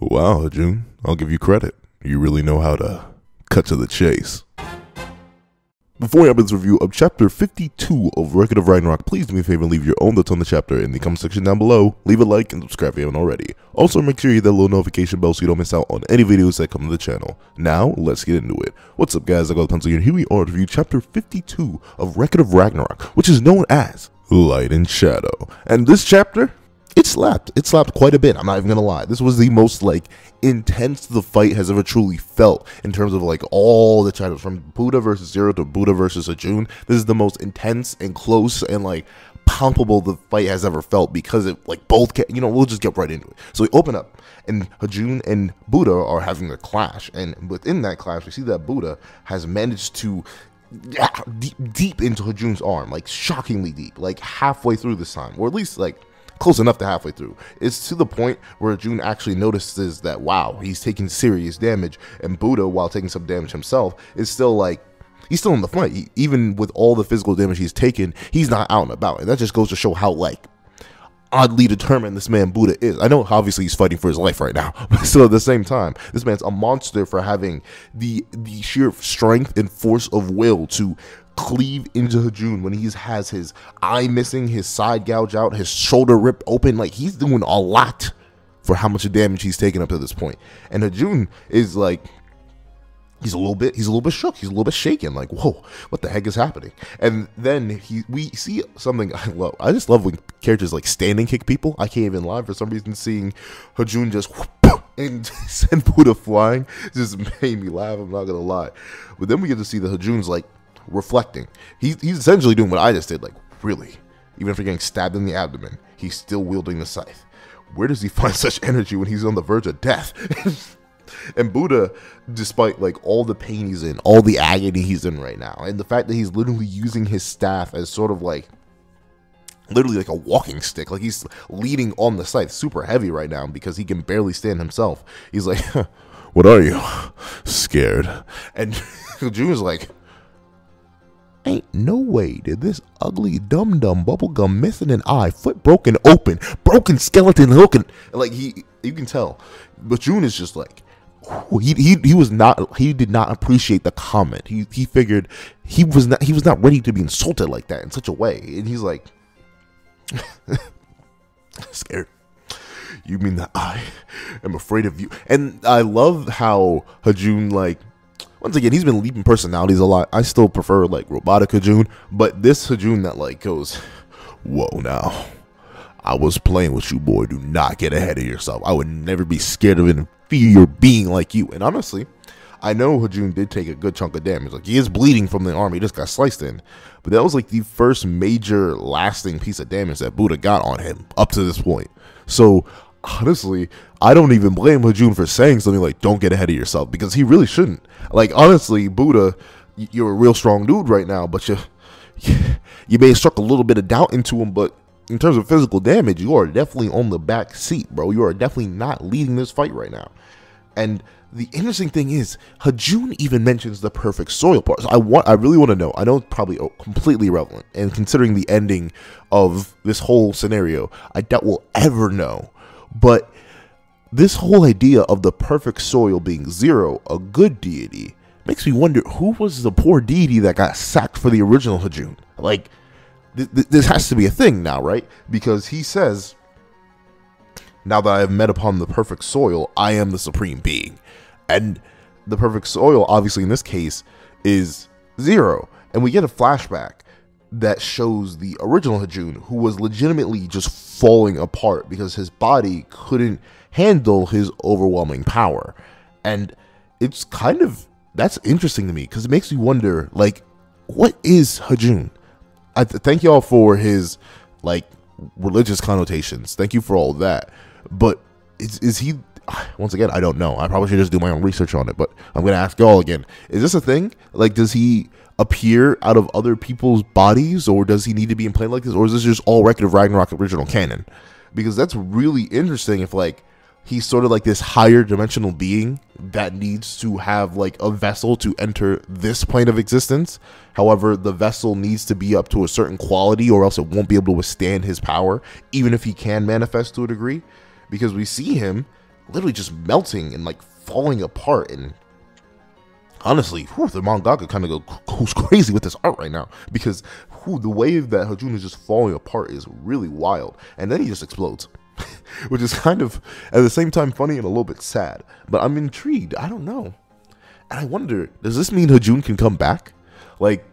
Wow, June, I'll give you credit. You really know how to cut to the chase. Before we have this review of Chapter 52 of Ragnarok, please do me a favor and leave your own thoughts on the chapter in the comment section down below. Leave a like and subscribe if you haven't already. Also, make sure you hit that little notification bell so you don't miss out on any videos that come to the channel. Now, let's get into it. What's up, guys? I got the pencil here, and here we are to review Chapter 52 of Ragnarok, which is known as Light and Shadow. And this chapter, it slapped quite a bit. I'm not even gonna lie. This was the most intense the fight has ever truly felt in terms of all the chapters from Buddha versus Zero to Buddha versus Hajun. This is the most intense and close and palpable the fight has ever felt, because it both we'll just get right into it. So we open up and Hajun and Buddha are having a clash, and within that clash we see that Buddha has managed to deep into Hajun's arm, shockingly deep, halfway through this time, or at least close enough to halfway through. It's to the point where June actually notices that, wow, he's taking serious damage, and Buddha, while taking some damage himself, is still he's still in the fight. Even with all the physical damage he's taken, he's not out and about, and that just goes to show how oddly determined this man Buddha is. I know obviously he's fighting for his life right now, but still at the same time, this man's a monster for having the sheer strength and force of will to cleave into Hajun when he has his eye missing, his side gouge out, his shoulder ripped open. He's doing a lot for how much damage he's taken up to this point. And Hajun is he's a little bit shook, he's a little bit shaken, whoa, what the heck is happening? And then we see something I love. I just love when characters standing kick people. I can't even lie, for some reason seeing Hajun just and send Buddha flying just made me laugh, I'm not gonna lie. But then we get to see the Hajun's reflecting. He's essentially doing what I just did. Really, even if you're getting stabbed in the abdomen, he's still wielding the scythe. Where does he find such energy when he's on the verge of death? And Buddha, despite all the pain he's in, all the agony he's in right now, and the fact that he's literally using his staff as sort of literally a walking stick, he's leaning on the scythe, super heavy right now because he can barely stand himself. He's like, what are you, scared? And June is ain't no way did this ugly dum-dum bubblegum missing an eye, foot broken open, broken skeleton looking, you can tell. But June is just he did not appreciate the comment. He figured he was not ready to be insulted like that in such a way. And he's scared. You mean that I am afraid of you? And I love how Hajun once again, he's been leaping personalities a lot. I still prefer robotic Hajun, but this Hajun that goes, whoa, now I was playing with you, boy. Do not get ahead of yourself. I would never be scared of an inferior being like you. And honestly, I know Hajun did take a good chunk of damage. He is bleeding from the arm. He just got sliced in. But that was the first major lasting piece of damage that Buddha got on him up to this point. So honestly, I don't even blame Hajun for saying something don't get ahead of yourself, because he really shouldn't. Honestly, Buddha, you're a real strong dude right now, but you may have struck a little bit of doubt into him, but in terms of physical damage, you are definitely on the back seat, bro. You are definitely not leading this fight right now. And the interesting thing is, Hajun even mentions the perfect soil part. So I really want to know. I know it's probably completely irrelevant, and considering the ending of this whole scenario, I doubt we'll ever know. But this whole idea of the perfect soil being Zero, a good deity, makes me wonder who was the poor deity that got sacked for the original Hajun. This has to be a thing now, right? Because he says, now that I have met upon the perfect soil, I am the supreme being. And the perfect soil, obviously in this case, is Zero. And we get a flashback that shows the original Hajun, who was legitimately just falling apart because his body couldn't handle his overwhelming power. And it's that's interesting to me, because it makes me wonder, what is Hajun? I thank y'all for his religious connotations. Thank you for all that. But is he, once again, I don't know. I probably should just do my own research on it, but I'm gonna ask y'all again. Is this a thing? Does he appear out of other people's bodies, or does he need to be in plane like this, or is this just all Record of Ragnarok original canon? Because that's really interesting if he's sort of this higher dimensional being that needs to have a vessel to enter this plane of existence. However, the vessel needs to be up to a certain quality, or else it won't be able to withstand his power, even if he can manifest to a degree. Because we see him literally just melting and like falling apart. And honestly, the mangaka kind of goes crazy with this art right now, because the way that Hajun is just falling apart is really wild. And then he just explodes, which is kind of at the same time funny and a little bit sad. But I'm intrigued. I don't know. And I wonder, does this mean Hajun can come back? Like,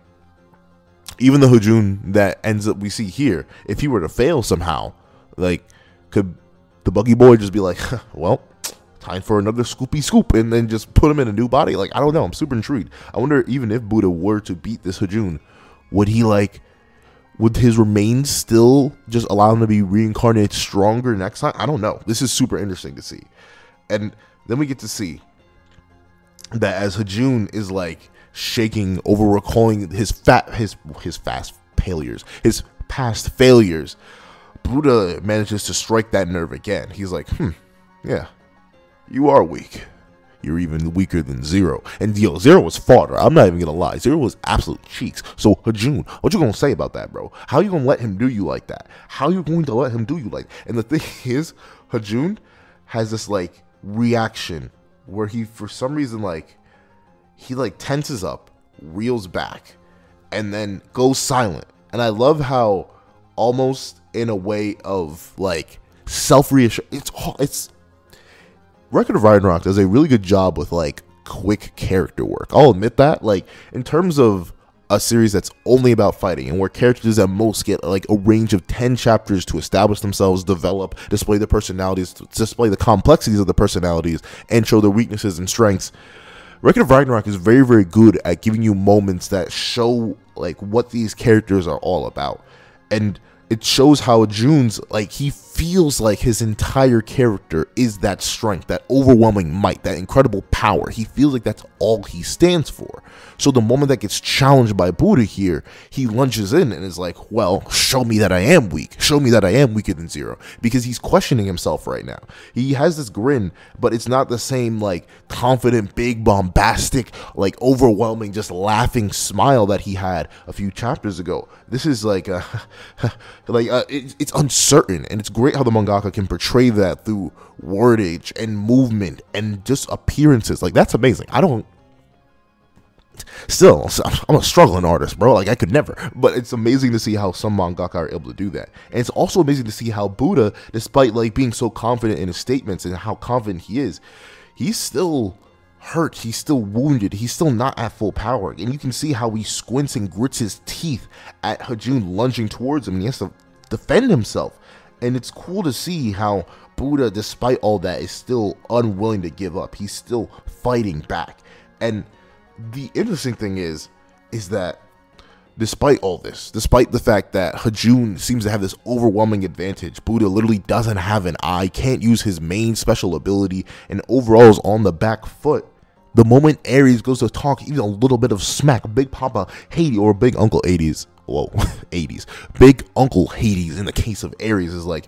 even the Hajun that ends up we see here, if he were to fail somehow, like, could the Buggy Boy just be like, well, time for another scoopy scoop, and then just put him in a new body? Like, I don't know. I'm super intrigued. I wonder, even if Buddha were to beat this Hajun, would his remains still just allow him to be reincarnated stronger next time? I don't know. This is super interesting to see. And then we get to see that as Hajun is like shaking over recalling his past failures, Buddha manages to strike that nerve again. He's like, yeah, you are weak. You're even weaker than Zero. And yo, Zero was fodder. I'm not even gonna lie. Zero was absolute cheeks. So Hajun, what you gonna say about that, bro? How you gonna let him do you like that? How you going to let him do you like? And the thing is, Hajun has this like reaction where he, for some reason, like he like tenses up, reels back, and then goes silent. And I love how, almost in a way of like self-reassurance, it's Record of Ragnarok does a really good job with like quick character work. I'll admit that. Like, in terms of a series that's only about fighting, and where characters at most get like a range of 10 chapters to establish themselves, develop, display their personalities, display the complexities of the personalities, and show their weaknesses and strengths, Record of Ragnarok is very, very good at giving you moments that show like what these characters are all about. And it shows how Jun's, like, he feels like his entire character is that strength, that overwhelming might, that incredible power. He feels like that's all he stands for. So the moment that gets challenged by Buddha here, he lunges in and is like, well, show me that I am weak. Show me that I am weaker than Zero. Because he's questioning himself right now. He has this grin, but it's not the same, like, confident, big, bombastic, like, overwhelming, just laughing smile that he had a few chapters ago. This is like, it's uncertain, and it's great how the mangaka can portray that through wordage and movement and just appearances. Like, that's amazing. I'm a struggling artist, bro. Like, I could never. But it's amazing to see how some mangaka are able to do that. And it's also amazing to see how Buddha, despite like being so confident in his statements and how confident he is, he's still hurt, he's still wounded, he's still not at full power. And you can see how he squints and grits his teeth at Hajun lunging towards him, and he has to defend himself. And it's cool to see how Buddha, despite all that, is still unwilling to give up. He's still fighting back. And the interesting thing is that despite all this, despite the fact that Hajun seems to have this overwhelming advantage, Buddha literally doesn't have an eye, can't use his main special ability, and overall is on the back foot. The moment Ares goes to talk even a little bit of smack, Big Papa Hades, or Big Uncle Hades, whoa, 80s, Big Uncle Hades in the case of Ares is like,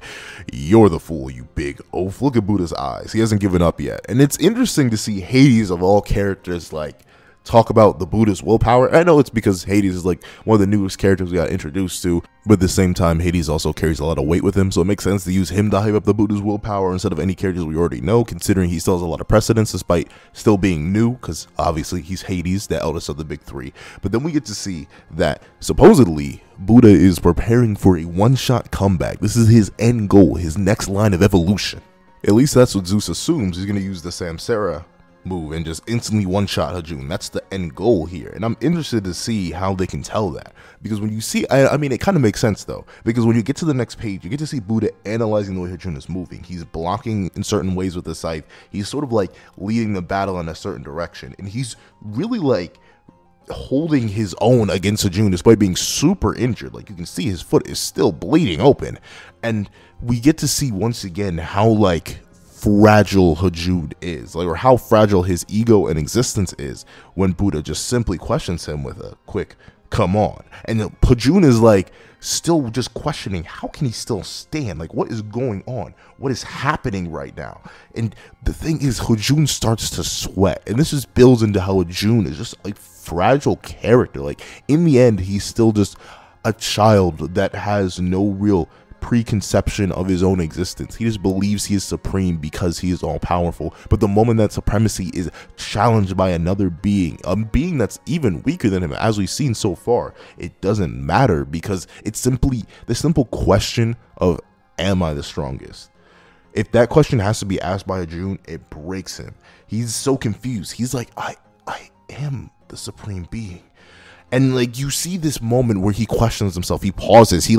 you're the fool, you big oaf. Look at Buddha's eyes. He hasn't given up yet. And it's interesting to see Hades, of all characters, like, talk about the Buddha's willpower. I know it's because Hades is like one of the newest characters we got introduced to, but at the same time, Hades also carries a lot of weight with him, so it makes sense to use him to hype up the Buddha's willpower instead of any characters we already know, considering he still has a lot of precedence despite still being new, because obviously he's Hades, the eldest of the big three. But then we get to see that supposedly Buddha is preparing for a one-shot comeback. This is his end goal, his next line of evolution. At least that's what Zeus assumes. He's going to use the Samsara move and just instantly one-shot Hajun. That's the end goal here, and I'm interested to see how they can tell that, because when you see, I mean, it kind of makes sense though, because when you get to the next page, you get to see Buddha analyzing the way Hajun is moving. He's blocking in certain ways with the scythe. He's sort of like leading the battle in a certain direction, and he's really like holding his own against Hajun despite being super injured. Like, you can see his foot is still bleeding open, and we get to see once again how like fragile Hajun is, like, or how fragile his ego and existence is when Buddha just simply questions him with a quick come on. And Hajun is like still just questioning, how can he still stand? Like, what is going on? What is happening right now? And the thing is, Hajun starts to sweat, and this just builds into how Hajun is just a fragile character. Like, in the end, he's still just a child that has no real preconception of his own existence. He just believes he is supreme because he is all powerful. But the moment that supremacy is challenged by another being, a being that's even weaker than him, as we've seen so far, it doesn't matter, because it's simply the simple question of, am I the strongest? If that question has to be asked by a June, it breaks him. He's so confused. He's like, I am the supreme being. And like, you see this moment where he questions himself. He pauses. He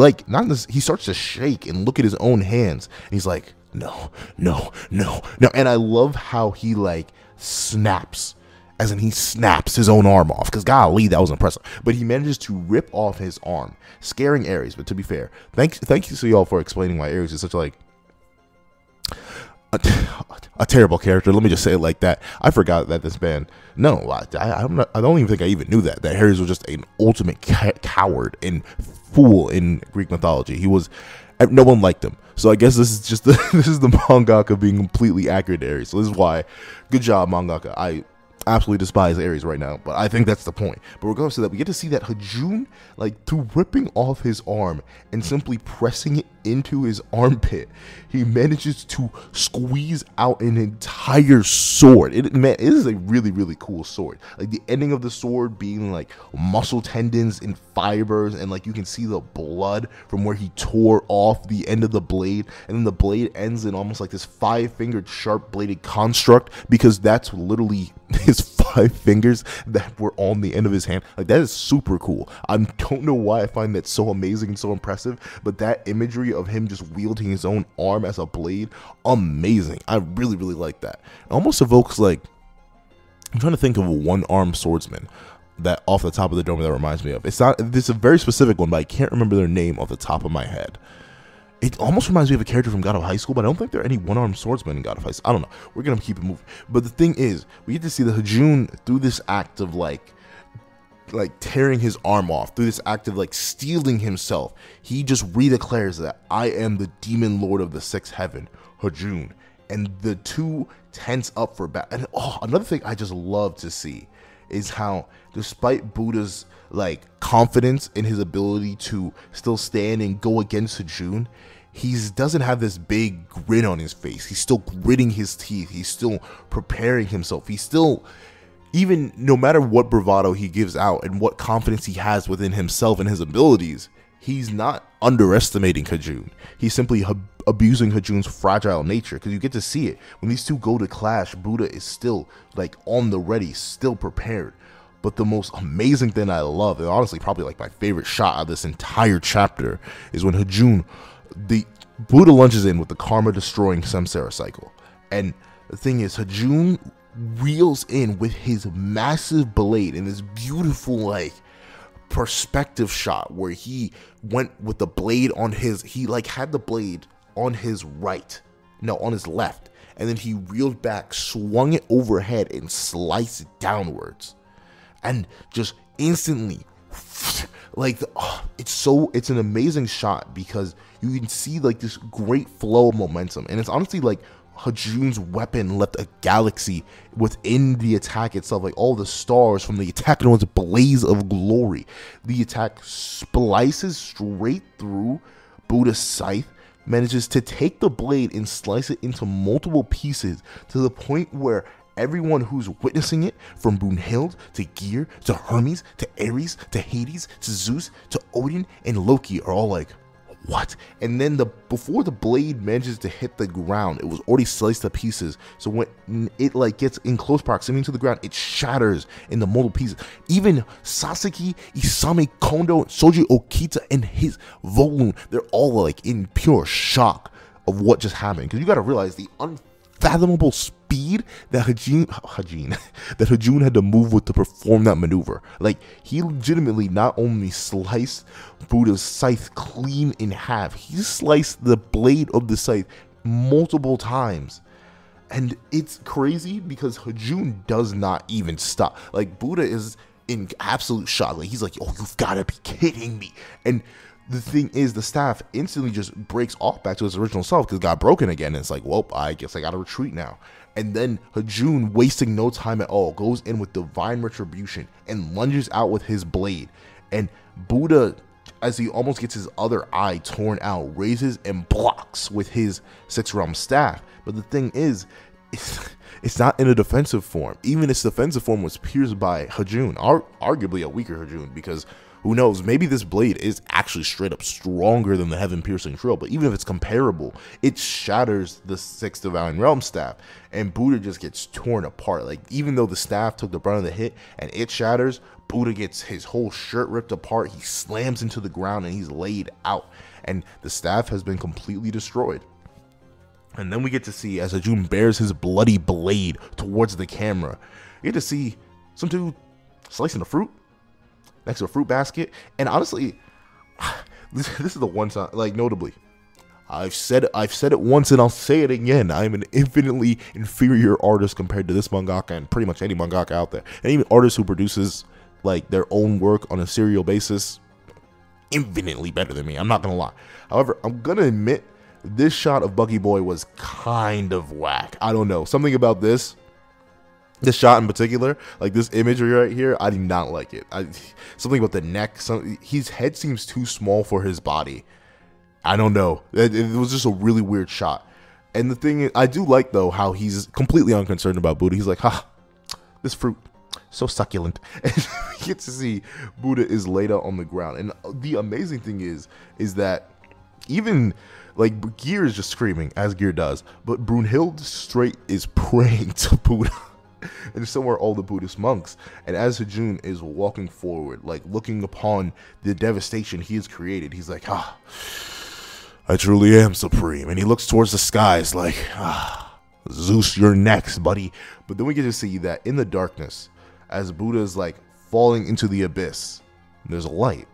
he starts to shake and look at his own hands. And he's like, no. And I love how he like snaps, as in he snaps his own arm off, because golly, that was impressive. But he manages to rip off his arm, scaring Ares. But to be fair, thank you to y'all for explaining why Ares is such like a terrible character. Let me just say it like that. I forgot that this man. No, I don't even think I even knew that Ares was just an ultimate coward and fool in Greek mythology. No one liked him. So I guess this is just this is the mangaka being completely accurate to Ares. So this is why, good job, mangaka. I absolutely despise Ares right now, but I think that's the point. But regardless of that, we get to see that Hajun, like, through ripping off his arm and simply pressing it into his armpit, he manages to squeeze out an entire sword. It is a really, really cool sword. Like, the ending of the sword being like muscle tendons and fibers, and like you can see the blood from where he tore off the end of the blade, and then the blade ends in almost like this 5-fingered sharp bladed construct, because that's literally his 5 fingers that were on the end of his hand. Like, that is super cool. I don't know why I find that so amazing and so impressive, but that imagery of him just wielding his own arm as a blade, amazing. I really, really like that. It almost evokes, like, I'm trying to think of a one-armed swordsman that off the top of the dome that reminds me of. It's a very specific one, but I can't remember their name off the top of my head. It almost reminds me of a character from God of High School, but I don't think there are any one-armed swordsmen in God of High School. I don't know. We're going to keep it moving. But the thing is, we get to see the Hajun through this act of like tearing his arm off, through this act of like stealing himself. He just redeclares that I am the demon lord of the 6th heaven, Hajun. And the two tense up for battle. And another thing I just love to see is how, despite Buddha's like confidence in his ability to still stand and go against Hajun, he doesn't have this big grin on his face. He's still gritting his teeth. He's still preparing himself. He's still, even no matter what bravado he gives out and what confidence he has within himself and his abilities, he's not underestimating Hajun. He's simply abusing Hajun's fragile nature, because you get to see it. When these two go to clash, Buddha is still like on the ready, still prepared. But the most amazing thing I love, and honestly probably like my favorite shot of this entire chapter, is when the Buddha lunges in with the karma destroying samsara cycle. And the thing is, Hajun reels in with his massive blade in this beautiful like perspective shot where he went with the blade on he like had the blade on his on his left, and then he reeled back, swung it overhead, and sliced it downwards. And just instantly, like, it's an amazing shot, because you can see like this great flow of momentum, and it's honestly like Hajun's weapon left a galaxy within the attack itself, like all the stars from the attack in its blaze of glory. The attack splices straight through Buddha's scythe, manages to take the blade and slice it into multiple pieces, to the point where everyone who's witnessing it, from Brunhild to Gear to Hermes to Ares to Hades to Zeus to Odin and Loki, are all like, what? And then before the blade manages to hit the ground, it was already sliced to pieces. So when it like gets in close proximity to the ground, it shatters into multiple pieces. Even Sasaki, Isami Kondo, Soji Okita, and his Volun, they're all like in pure shock of what just happened. Because you got to realize the unfathomable speed that Hajun had to move with to perform that maneuver. Like, he legitimately not only sliced Buddha's scythe clean in half, he sliced the blade of the scythe multiple times. And it's crazy because Hajun does not even stop. Like, Buddha is in absolute shock. Like, he's like, oh, you've got to be kidding me. And the thing is, the staff instantly just breaks off back to its original self because it got broken again. And it's like, well, I guess I got to retreat now. And then Hajun, wasting no time at all, goes in with divine retribution and lunges out with his blade. And Buddha, as he almost gets his other eye torn out, raises and blocks with his 6-realm staff. But the thing is, it's not in a defensive form. Even its defensive form was pierced by Hajun, arguably a weaker Hajun, because who knows, maybe this blade is actually straight up stronger than the Heaven Piercing Trill, but even if it's comparable, it shatters the 6th Divine Realm staff, and Buddha just gets torn apart. Like, even though the staff took the brunt of the hit and it shatters, Buddha gets his whole shirt ripped apart, he slams into the ground, and he's laid out, and the staff has been completely destroyed. And then we get to see, as Hajun bears his bloody blade towards the camera, you get to see some dude slicing the fruit next to a fruit basket. And honestly, this is the one time, like, notably, I've said it once and I'll say it again, I'm an infinitely inferior artist compared to this mangaka and pretty much any mangaka out there. And even artists who produces, like, their own work on a serial basis, infinitely better than me, I'm not gonna lie. However, I'm gonna admit, this shot of Buggy Boy was kind of whack. I don't know, something about this shot in particular, like this imagery right here, I did not like it. Something about the neck, his head seems too small for his body. I don't know, it was just a really weird shot. And the thing is, I do like though how he's completely unconcerned about Buddha. He's like, ha, this fruit, so succulent. And you get to see Buddha is laid out on the ground. And the amazing thing is that even, like, Gear is just screaming, as Gear does, but Brunhild straight is praying to Buddha. And so are all the Buddhist monks. And as Hajun is walking forward, like, looking upon the devastation he has created, he's like, ah, I truly am supreme. And he looks towards the skies like, ah, Zeus, you're next, buddy. But then we get to see that in the darkness, as Buddha is, like, falling into the abyss, there's a light.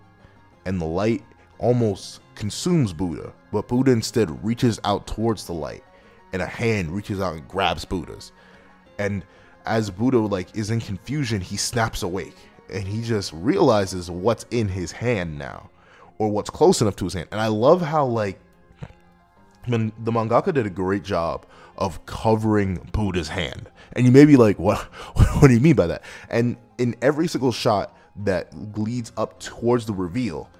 And the light almost consumes Buddha, but Buddha instead reaches out towards the light, and a hand reaches out and grabs Buddha's. And as Buddha, like, is in confusion, he snaps awake, and he just realizes what's in his hand now, or what's close enough to his hand. And I love how, like, the mangaka did a great job of covering Buddha's hand. And you may be like, what do you mean by that? And in every single shot that leads up towards the reveal,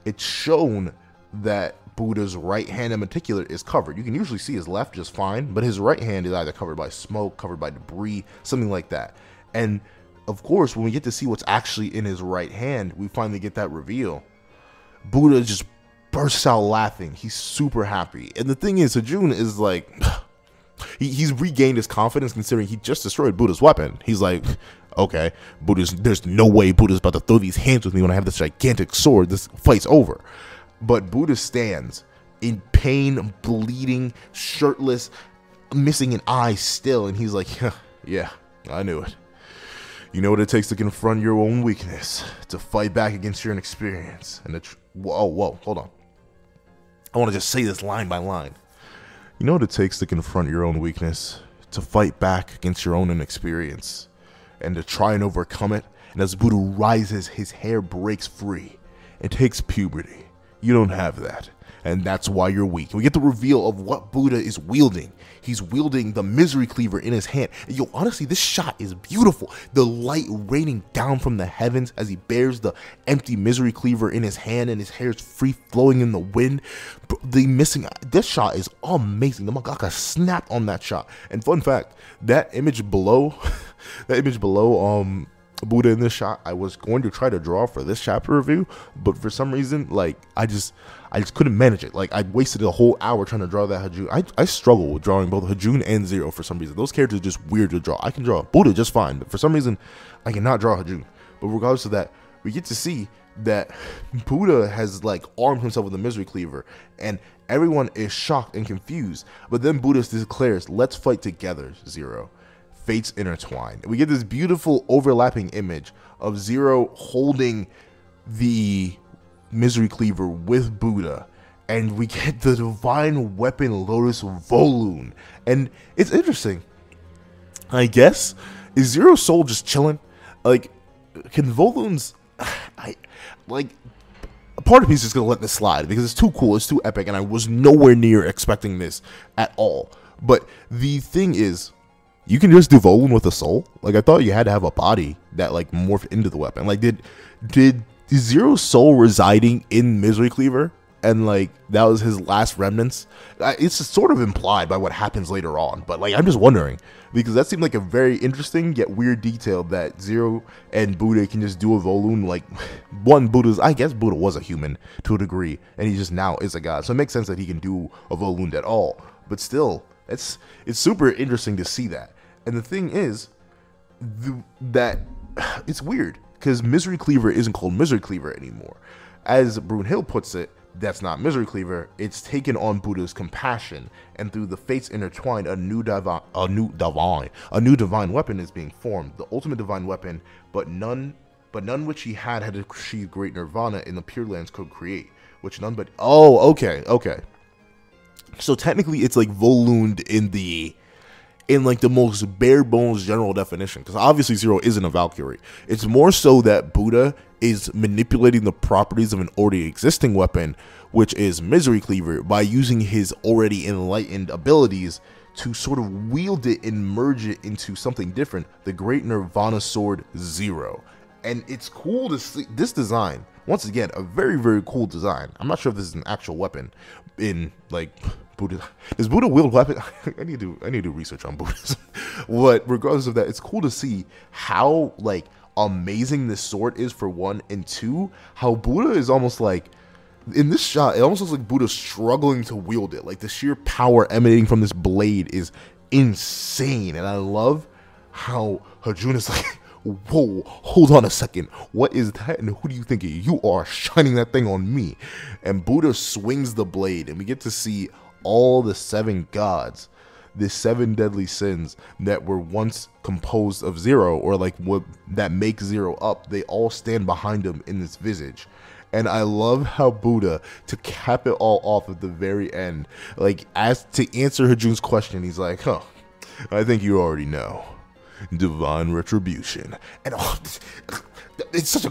it's shown that Buddha's right hand in particular is covered. You can usually see his left just fine, but his right hand is either covered by smoke, covered by debris, something like that. And of course, when we get to see what's actually in his right hand, we finally get that reveal. Buddha just bursts out laughing. He's super happy. And the thing is, Hajun is like, he's regained his confidence considering he just destroyed Buddha's weapon. He's like, okay, there's no way Buddha's about to throw these hands with me when I have this gigantic sword. This fight's over. But Buddha stands in pain, bleeding, shirtless, missing an eye still. And he's like, yeah, I knew it. You know what it takes to confront your own weakness, to fight back against your inexperience. And whoa, hold on. I want to just say this line by line. You know what it takes to confront your own weakness, to fight back against your own inexperience, and to try and overcome it. And as Buddha rises, his hair breaks free. It takes puberty. You don't have that, and that's why you're weak. We get the reveal of what Buddha is wielding. He's wielding the Misery Cleaver in his hand. And yo, honestly, this shot is beautiful. The light raining down from the heavens as he bears the empty Misery Cleaver in his hand, and his hair is free flowing in the wind. This shot is amazing. The mangaka snapped on that shot. And fun fact, that image below, Buddha in this shot, I was going to try to draw for this chapter review, but for some reason, like, I just couldn't manage it. Like, I wasted a whole hour trying to draw that Hajun. I struggle with drawing both Hajun and Zero for some reason. Those characters are just weird to draw. I can draw Buddha just fine, but for some reason, I cannot draw Hajun. But regardless of that, we get to see that Buddha has, like, armed himself with a Misery Cleaver, and everyone is shocked and confused. But then Buddha declares, "Let's fight together, Zero. Fates intertwined." We get this beautiful overlapping image of Zero holding the Misery Cleaver with Buddha, and we get the divine weapon Lotus Volune. And it's interesting, I guess. Is Zero's soul just chilling? Like, can Volune's, a part of me is just gonna let this slide because it's too cool, it's too epic, and I was nowhere near expecting this at all. But the thing is, you can just do Volune with a soul. Like, I thought you had to have a body that, like, morphed into the weapon. Like, did Zero's soul residing in Misery Cleaver, and like that was his last remnants. It's just sort of implied by what happens later on, but like I'm just wondering, because that seemed like a very interesting yet weird detail that Zero and Buddha can just do a Volund. Like I guess Buddha was a human to a degree, and he just now is a god, so it makes sense that he can do a Volund at all. But still, it's super interesting to see that. And the thing is that it's weird because Misery Cleaver isn't called Misery Cleaver anymore. As Brunhild puts it, that's not Misery Cleaver. It's taken on Buddha's compassion, and through the fates intertwined, a new divine weapon is being formed. The ultimate divine weapon, but none which he had achieved great nirvana in the Pure Lands could create. Which none but okay. So technically, it's like Volund in like the most bare bones general definition, because obviously Zero isn't a Valkyrie. It's more so that Buddha is manipulating the properties of an already existing weapon, which is Misery Cleaver, by using his already enlightened abilities to sort of wield it and merge it into something different, the Great Nirvana Sword Zero. And it's cool to see this design. Once again, a very, very cool design. I'm not sure if this is an actual weapon in like Buddha. Does Buddha wield weapon? I need to do research on Buddhism. But regardless of that, it's cool to see how like amazing this sword is, for one, and two, how Buddha is almost like, in this shot, it almost looks like Buddha's struggling to wield it. Like the sheer power emanating from this blade is insane. And I love how Hajun is like, whoa, hold on a second. What is that? And who do you think you are shining that thing on me? And Buddha swings the blade, and we get to see all the 7 gods, the 7 deadly sins that were once composed of Zero, or like what that make Zero up. They all stand behind him in this visage. And I love how Buddha, to cap it all off at the very end, like as to answer Hajun's question, he's like, I think you already know. Divine retribution. And it's such a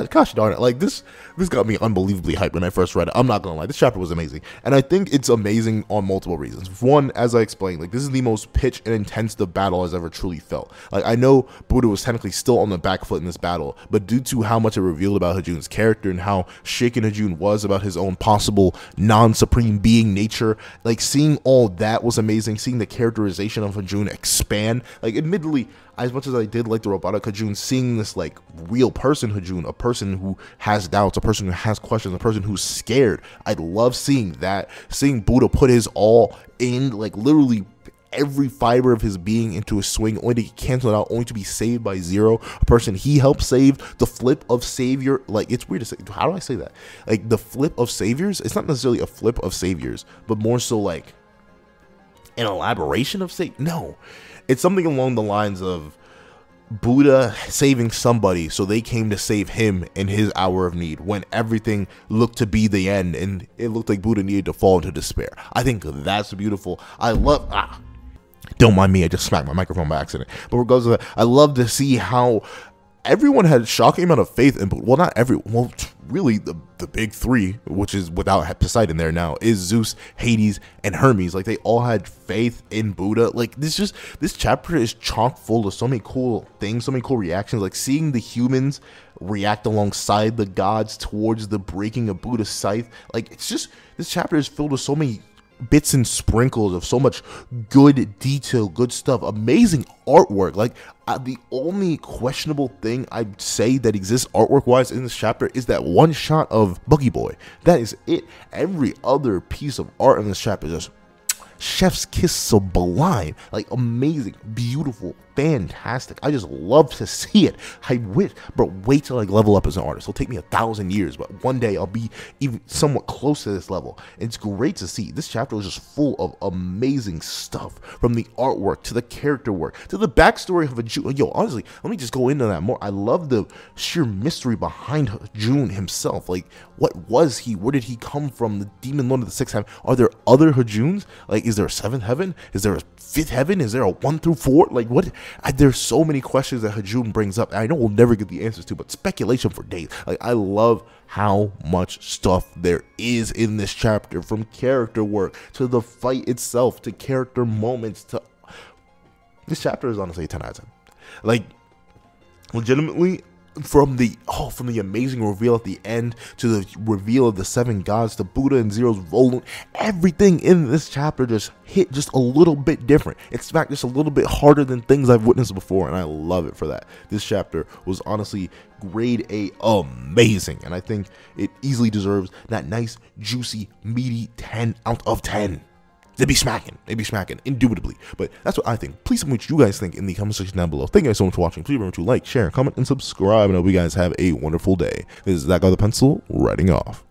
gosh darn it, like this got me unbelievably hyped when I first read it. I'm not gonna lie, this chapter was amazing, and I think it's amazing on multiple reasons. One, as I explained, like this is the most pitch and intense the battle has ever truly felt. Like I know Buddha was technically still on the back foot in this battle, but due to how much it revealed about Hajun's character and how shaken Hajun was about his own possible non-supreme being nature, like seeing all that was amazing. Seeing the characterization of Hajun expand, like admittedly, as much as I did like the robotic Hajun, seeing this like real person Hajun, a person who has doubts, a person who has questions, a person who's scared, I love seeing that. Seeing Buddha put his all in, like literally every fiber of his being into a swing, only to get canceled out, only to be saved by Zero, a person he helped save. The flip of savior, like it's weird to say, how do I say that? Like the flip of saviors, it's not necessarily a flip of saviors, but more so like an elaboration of no. It's something along the lines of Buddha saving somebody, so they came to save him in his hour of need, when everything looked to be the end and it looked like Buddha needed to fall into despair. I think that's beautiful. I love, don't mind me, I just smacked my microphone by accident. But regardless of that, I love to see how everyone had a shocking amount of faith in Buddha. Well, not everyone, well, really the big 3, which is without Poseidon there now, is Zeus, Hades, and Hermes. Like they all had faith in Buddha. Like this chapter is chock full of so many cool things, so many cool reactions. Like seeing the humans react alongside the gods towards the breaking of Buddha's scythe. Like it's just, this chapter is filled with so many bits and sprinkles of so much good detail, good stuff, amazing artwork. Like the only questionable thing I'd say that exists artwork wise in this chapter is that one shot of Buggy Boy. That is it. Every other piece of art in this chapter is just chef's kiss, sublime, like amazing, beautiful, fantastic. I just love to see it. I wish, but wait till I level up as an artist. It'll take me 1,000 years, but one day I'll be even somewhat close to this level. It's great to see. This chapter was just full of amazing stuff, from the artwork to the character work to the backstory of Hajun. Yo, honestly, let me just go into that more. I love the sheer mystery behind Hajun himself. Like, what was he? Where did he come from? The demon lord of the 6th heaven. Are there other Hajuns? Like, is there a 7th heaven? Is there a 5th heaven? Is there a 1 through 4? Like, what? There's so many questions that Hajun brings up. I know we'll never get the answers to, but speculation for days. Like, I love how much stuff there is in this chapter, from character work to the fight itself to character moments to this chapter is honestly a 10 out of 10. Like, legitimately, from the amazing reveal at the end to the reveal of the 7 gods to Buddha and Zero's Volund, everything in this chapter just hit just a little bit different. It's in fact just a little bit harder than things I've witnessed before, and I love it for that. This chapter was honestly grade A amazing, and I think it easily deserves that nice, juicy, meaty 10 out of 10. They'd be smacking, indubitably. But that's what I think. Please tell me what you guys think in the comment section down below. Thank you guys so much for watching. Please remember to like, share, comment, and subscribe. And I hope you guys have a wonderful day. This is that guy with the pencil, writing off.